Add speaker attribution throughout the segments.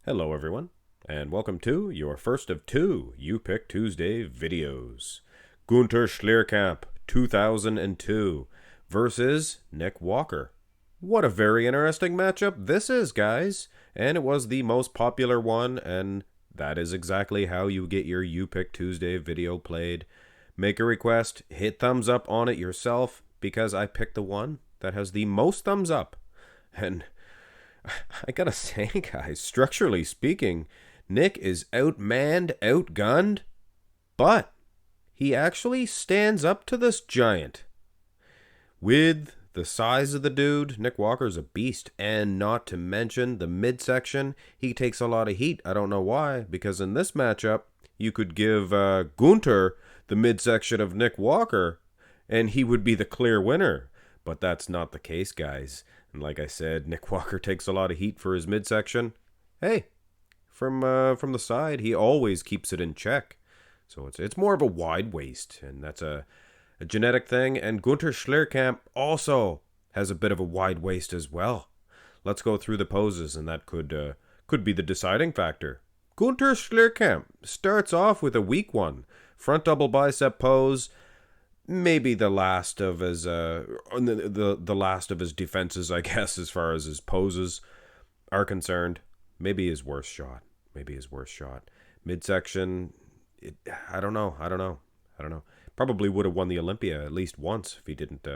Speaker 1: Hello everyone, and welcome to your first of two You Pick Tuesday videos. Gunter Schlierkamp, 2002, versus Nick Walker. What a very interesting matchup this is, guys, and it was the most popular one, and that is exactly how you get your You Pick Tuesday video played. Make a request, hit thumbs up on it yourself, because I picked the one that has the most thumbs up, and I gotta say, guys, structurally speaking, Nick is outmanned, outgunned, but he actually stands up to this giant. With the size of the dude, Nick Walker's a beast, and not to mention the midsection, he takes a lot of heat. I don't know why, because in this matchup, you could give Gunter the midsection of Nick Walker, and he would be the clear winner. But that's not the case, guys. And like I said, Nick Walker takes a lot of heat for his midsection. Hey, from the side, he always keeps it in check. So it's more of a wide waist, and that's a genetic thing. And Gunter Schlierkamp also has a bit of a wide waist as well. Let's go through the poses, and that could be the deciding factor. Gunter Schlierkamp starts off with a weak one. Front double bicep pose. Maybe the last of his the last of his defenses, I guess, as far as his poses are concerned. Maybe his worst shot. Midsection, I don't know. Probably would have won the Olympia at least once if he didn't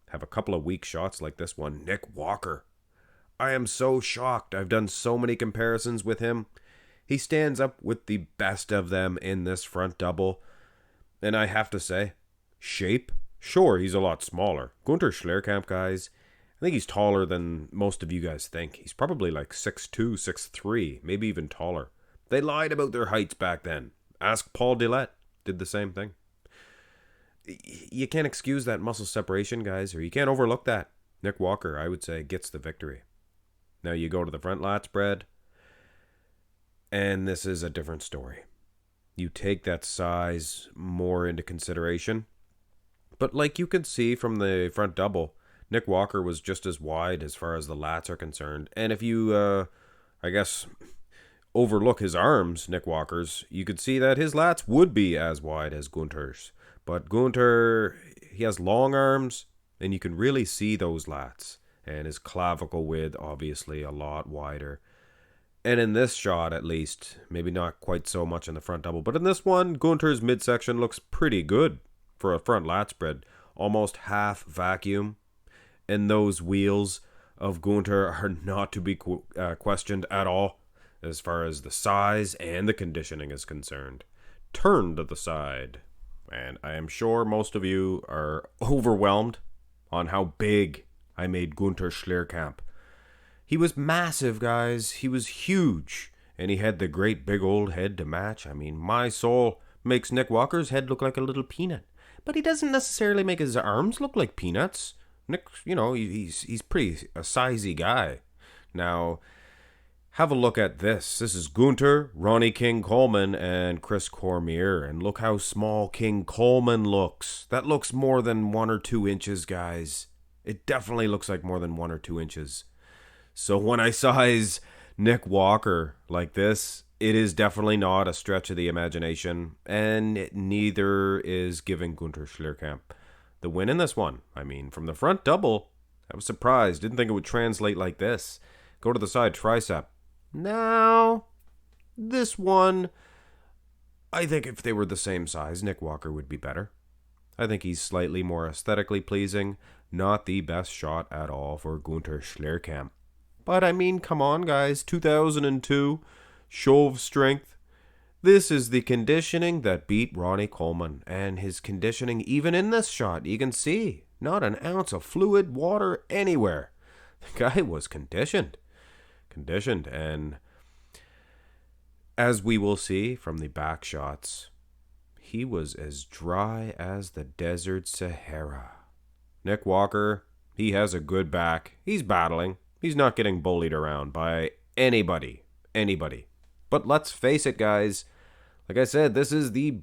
Speaker 1: have a couple of weak shots like this one. Nick Walker. I am so shocked. I've done so many comparisons with him. He stands up with the best of them in this front double. And I have to say, shape? Sure, he's a lot smaller. Gunter Schlierkamp, guys, I think he's taller than most of you guys think. He's probably like 6'2", 6'3", maybe even taller. They lied about their heights back then. Ask Paul Dillette. Did the same thing. You can't excuse that muscle separation, guys, or you can't overlook that. Nick Walker, I would say, gets the victory. Now you go to the front lat spread, and this is a different story. You take that size more into consideration. But like you can see from the front double, Nick Walker was just as wide as far as the lats are concerned. And if you, I guess, overlook his arms, Nick Walker's, you could see that his lats would be as wide as Gunter's. But Gunter, he has long arms, and you can really see those lats. And his clavicle width, obviously, a lot wider. And in this shot, at least, maybe not quite so much in the front double, but in this one, Gunter's midsection looks pretty good for a front lat spread. Almost half vacuum. And those wheels of Gunter are not to be questioned at all as far as the size and the conditioning is concerned. Turn to the side. And I am sure most of you are overwhelmed on how big I made Gunter Schlierkamp. He was massive, guys. He was huge. And he had the great big old head to match. I mean, my soul makes Nick Walker's head look like a little peanut. But he doesn't necessarily make his arms look like peanuts. Nick, he's pretty a sizey guy. Now, have a look at this. This is Gunter, Ronnie King Coleman, and Chris Cormier. And look how small King Coleman looks. That looks more than 1 or 2 inches, guys. It definitely looks like more than 1 or 2 inches. So when I size Nick Walker like this, it is definitely not a stretch of the imagination, and neither is giving Gunter Schlierkamp the win in this one. I mean, from the front double, I was surprised. Didn't think it would translate like this. Go to the side tricep. Now, this one, I think if they were the same size, Nick Walker would be better. I think he's slightly more aesthetically pleasing. Not the best shot at all for Gunter Schlierkamp. But I mean, come on, guys. 2002, show of strength. This is the conditioning that beat Ronnie Coleman. And his conditioning, even in this shot, you can see not an ounce of fluid, water anywhere. The guy was conditioned. And as we will see from the back shots, he was as dry as the desert Sahara. Nick Walker, he has a good back. He's battling. He's not getting bullied around by anybody. But let's face it, guys. Like I said, this is the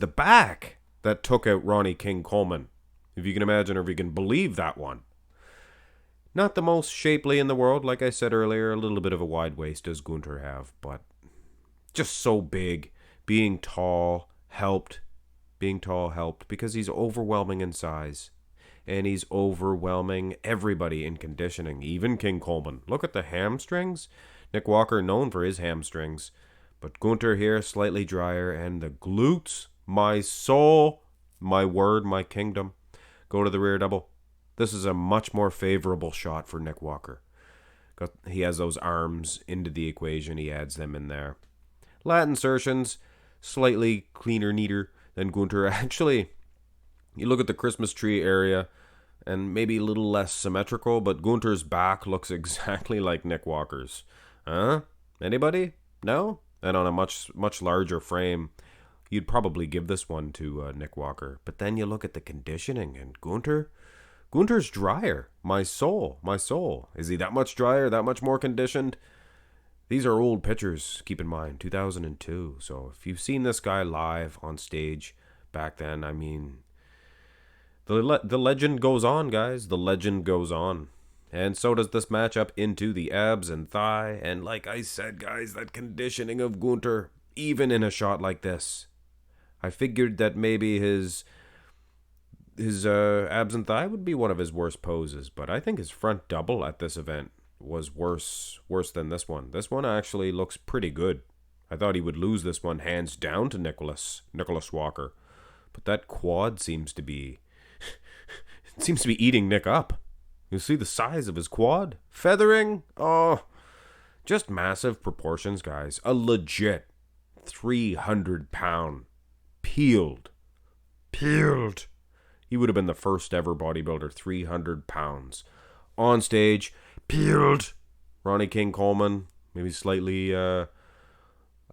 Speaker 1: back that took out Ronnie King Coleman. If you can imagine or if you can believe that one. Not the most shapely in the world, like I said earlier, a little bit of a wide waist does Gunter have, but just so big. Being tall helped. Being tall helped because he's overwhelming in size. And he's overwhelming everybody in conditioning, even King Coleman. Look at the hamstrings. Nick Walker known for his hamstrings. But Gunter here, slightly drier. And the glutes, my soul, my word, my kingdom. Go to the rear double. This is a much more favorable shot for Nick Walker. He has those arms into the equation. He adds them in there. Lat insertions, slightly cleaner, neater than Gunter. Actually, you look at the Christmas tree area and maybe a little less symmetrical, but Gunter's back looks exactly like Nick Walker's. Huh? Anybody? No? And on a much larger frame, you'd probably give this one to Nick Walker. But then you look at the conditioning, and Gunter's drier. My soul. Is he that much drier, that much more conditioned? These are old pictures, keep in mind, 2002. So if you've seen this guy live on stage back then, I mean, the legend goes on, guys. The legend goes on. And so does this matchup into the abs and thigh. And like I said, guys, that conditioning of Gunter, even in a shot like this. I figured that maybe his abs and thigh would be one of his worst poses. But I think his front double at this event was worse than this one. This one actually looks pretty good. I thought he would lose this one hands down to Nicholas Walker. But that quad seems to be eating Nick up. You see the size of his quad? Feathering? Oh, just massive proportions, guys. A legit 300-pound peeled. He would have been the first ever bodybuilder, 300 pounds. On stage, peeled. Ronnie King Coleman, maybe slightly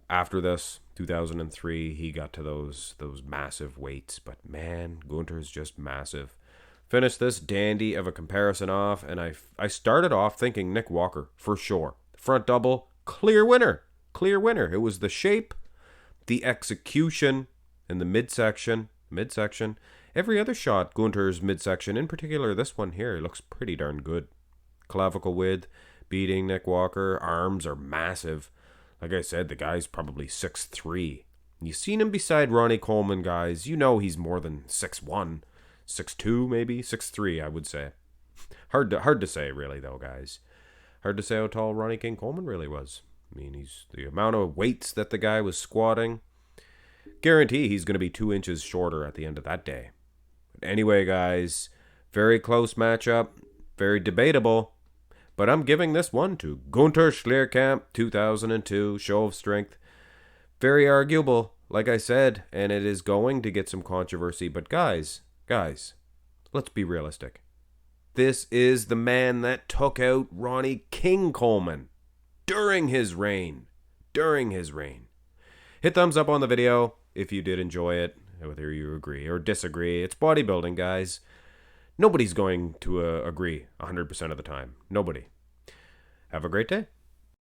Speaker 1: after this, 2003, he got to those massive weights. But man, Gunter's just massive. Finished this dandy of a comparison off, and I started off thinking Nick Walker, for sure. Front double, clear winner. It was the shape, the execution, and the midsection. Every other shot, Gunter's midsection, in particular this one here, looks pretty darn good. Clavicle width, beating Nick Walker. Arms are massive. Like I said, the guy's probably 6'3". You seen him beside Ronnie Coleman, guys. You know he's more than 6'1". 6'2", maybe 6'3", I would say. Hard to say, really, though, guys. Hard to say how tall Ronnie King Coleman really was. I mean, he's the amount of weights that the guy was squatting. Guarantee he's going to be 2 inches shorter at the end of that day. But anyway, guys, very close matchup, very debatable. But I'm giving this one to Gunter Schlierkamp, 2002, show of strength. Very arguable, like I said, and it is going to get some controversy. But guys, let's be realistic. This is the man that took out Ronnie King Coleman during his reign. Hit thumbs up on the video if you did enjoy it, whether you agree or disagree. It's bodybuilding, guys. Nobody's going to agree 100% of the time. Nobody. Have a great day.